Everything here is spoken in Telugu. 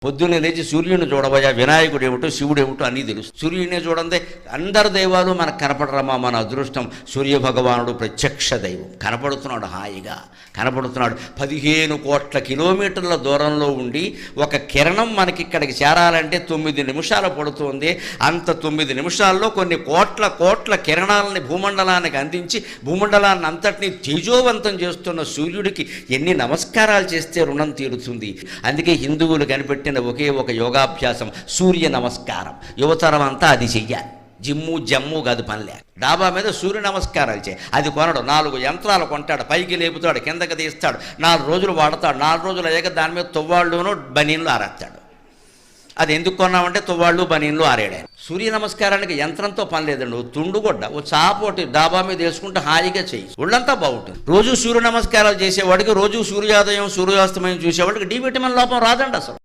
పొద్దున్నే లేచి సూర్యుని చూడబోయా, వినాయకుడు ఏమిటో శివుడు ఏమిటో అన్నీ తెలుసు. సూర్యుడినే చూడండి, అందరు దైవాలు మనకు కనపడరమ్మా. మన అదృష్టం సూర్య భగవానుడు ప్రత్యక్ష దైవం. కనపడుతున్నాడు, హాయిగా కనపడుతున్నాడు. 15 కోట్ల కిలోమీటర్ల దూరంలో ఉండి ఒక కిరణం మనకి ఇక్కడికి చేరాలంటే 9 నిమిషాలు పడుతుంది. అంత 9 నిమిషాల్లో కొన్ని కోట్ల కిరణాలని భూమండలానికి అందించి భూమండలాన్ని అంతటినీ తేజోవంతం చేస్తున్న సూర్యుడికి ఎన్ని నమస్కారాలు చేస్తే రుణం తీరుతుంది. అందుకే హిందువులు కనిపెట్టిన ఒకే ఒక యోగాభ్యాసం సూర్య నమస్కారం. యువతరం అంతా అది చెయ్యాలి. జమ్ము కాదు పనిలే. డాబా మీద సూర్య నమస్కారాలు చేయి. అది కొనడు, 4 యంత్రాలు కొంటాడు, పైకి లేపుతాడు, కిందకి తీస్తాడు, 4 రోజులు వాడతాడు. 4 రోజులు అయ్యాక దాని మీద తువ్వాళ్ళును బనీన్లు ఆరేస్తాడు. అది ఎందుకు కొన్నామంటే తువ్వాళ్ళు బనీన్లు ఆరేడారు. సూర్య నమస్కారానికి యంత్రంతో పని లేదండి. ఓ తుండుగొడ్డ, ఓ చాపోటి డాబా మీద వేసుకుంటే హాయిగా చేయి, ఒళ్ళంతా బాగుంటుంది. రోజు సూర్య నమస్కారాలు చేసేవాడికి, రోజు సూర్యోదయం సూర్యాస్తమయం చూసేవాడికి డి విటమిన్ లోపం రాదండి అసలు.